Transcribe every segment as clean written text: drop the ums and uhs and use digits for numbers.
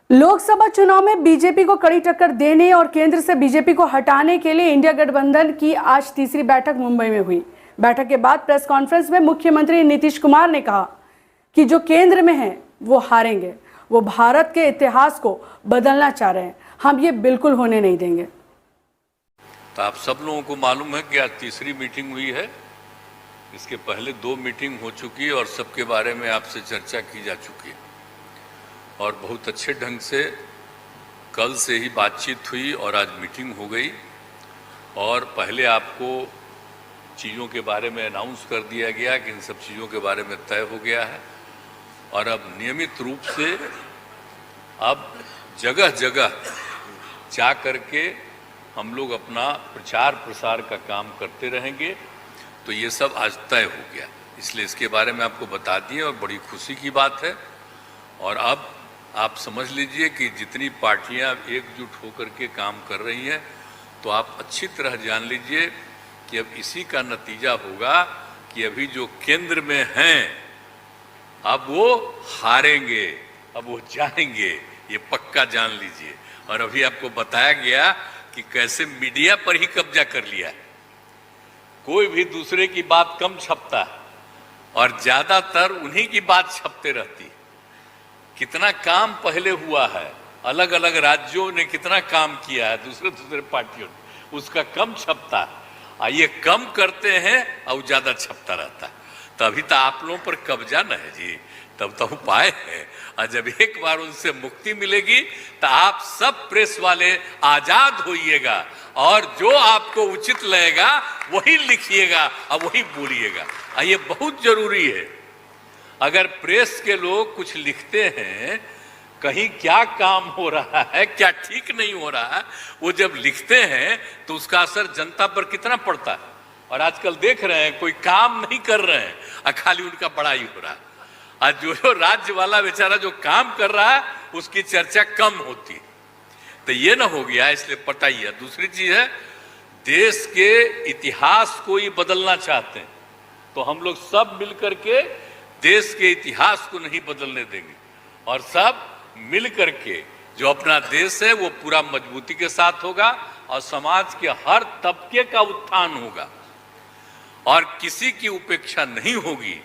लोकसभा चुनाव में बीजेपी को कड़ी टक्कर देने और केंद्र से बीजेपी को हटाने के लिए इंडिया गठबंधन की आज तीसरी बैठक मुंबई में हुई। बैठक के बाद प्रेस कॉन्फ्रेंस में मुख्यमंत्री नीतीश कुमार ने कहा कि जो केंद्र में है वो हारेंगे। वो भारत के इतिहास को बदलना चाह रहे हैं, हम ये बिल्कुल होने नहीं देंगे। तो आप सब लोगों को मालूम है कि आज तीसरी मीटिंग हुई है। इसके पहले 2 मीटिंग हो चुकी है और सबके बारे में आपसे चर्चा की जा चुकी है और बहुत अच्छे ढंग से कल से ही बातचीत हुई और आज मीटिंग हो गई। और पहले आपको चीज़ों के बारे में अनाउंस कर दिया गया कि इन सब चीज़ों के बारे में तय हो गया है और अब नियमित रूप से अब जगह जगह जा करके हम लोग अपना प्रचार प्रसार का काम करते रहेंगे। तो ये सब आज तय हो गया, इसलिए इसके बारे में आपको बता दिए और बड़ी खुशी की बात है। और अब आप समझ लीजिए कि जितनी पार्टियां एकजुट होकर के काम कर रही हैं, तो आप अच्छी तरह जान लीजिए कि अब इसी का नतीजा होगा कि अभी जो केंद्र में हैं अब वो हारेंगे, अब वो जाएंगे, ये पक्का जान लीजिए। और अभी आपको बताया गया कि कैसे मीडिया पर ही कब्जा कर लिया है। कोई भी दूसरे की बात कम छपता है और ज्यादातर उन्हीं की बात छपते रहती है। कितना काम पहले हुआ है, अलग अलग राज्यों ने कितना काम किया है, दूसरे पार्टियों ने, उसका कम छपता है। ये कम करते हैं और ज्यादा छपता रहता है। तभी तो आप लोगों पर कब्जा न है जी, तब तो उपाय है। और जब एक बार उनसे मुक्ति मिलेगी तो आप सब प्रेस वाले आजाद होइएगा और जो आपको उचित लगेगा वही लिखिएगा और वही बोलिएगा। ये बहुत जरूरी है। अगर प्रेस के लोग कुछ लिखते हैं, कहीं क्या काम हो रहा है, क्या ठीक नहीं हो रहा है, वो जब लिखते हैं तो उसका असर जनता पर कितना पड़ता है। और आजकल देख रहे हैं कोई काम नहीं कर रहे हैं और खाली उनका बड़ाई हो रहा है। आज जो राज्य वाला बेचारा जो काम कर रहा है उसकी चर्चा कम होती है। तो ये ना हो गया, इसलिए पता ही है। दूसरी चीज है, देश के इतिहास को ही बदलना चाहते हैं, तो हम लोग सब मिलकर के देश के इतिहास को नहीं बदलने देंगे और सब मिल करके जो अपना देश है वो पूरा मजबूती के साथ होगा और समाज के हर तबके का उत्थान होगा और किसी की उपेक्षा नहीं होगी।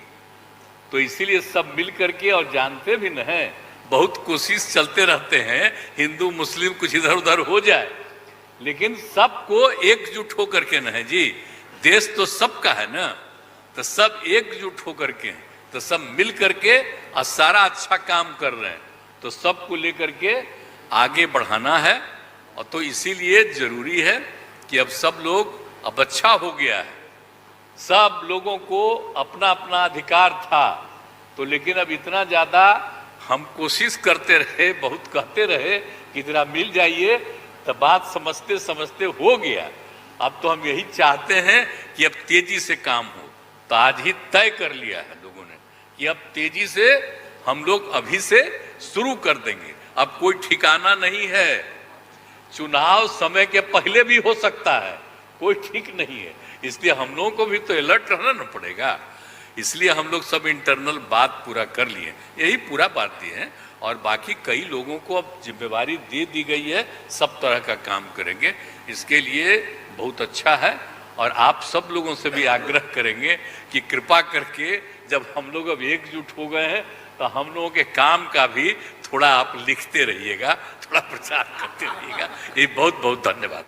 तो इसीलिए सब मिल करके, और जानते भी न हैं, बहुत कोशिश चलते रहते हैं हिंदू मुस्लिम कुछ इधर उधर हो जाए, लेकिन सबको एकजुट होकर के न है जी। देश तो सबका है ना, तो सब एकजुट होकर के, तो सब मिल करके और सारा अच्छा काम कर रहे हैं, तो सबको लेकर के आगे बढ़ाना है। और तो इसीलिए जरूरी है कि अब सब लोग, अब अच्छा हो गया है, सब लोगों को अपना अपना अधिकार था, तो लेकिन अब इतना ज्यादा हम कोशिश करते रहे, बहुत कहते रहे कि जरा मिल जाइए, तो बात समझते समझते हो गया। अब तो हम यही चाहते हैं कि अब तेजी से काम हो। तो आज ही तय कर लिया है लोगों ने कि अब तेजी से हम लोग अभी से शुरू कर देंगे। अब कोई ठिकाना नहीं है, चुनाव समय के पहले भी हो सकता है, कोई ठीक नहीं है। इसलिए हम लोगों को भी तो अलर्ट रहना न पड़ेगा। इसलिए हम लोग सब इंटरनल बात पूरा कर लिए, यही पूरा बात दिए हैं। और बाकी कई लोगों को अब जिम्मेवारी दे दी गई है, सब तरह का काम करेंगे। इसके लिए बहुत अच्छा है और आप सब लोगों से भी आग्रह करेंगे कि कृपा करके जब हम लोग अब एकजुट हो गए हैं तो हम लोगों के काम का भी थोड़ा आप लिखते रहिएगा, थोड़ा प्रचार करते रहिएगा। ये बहुत बहुत धन्यवाद।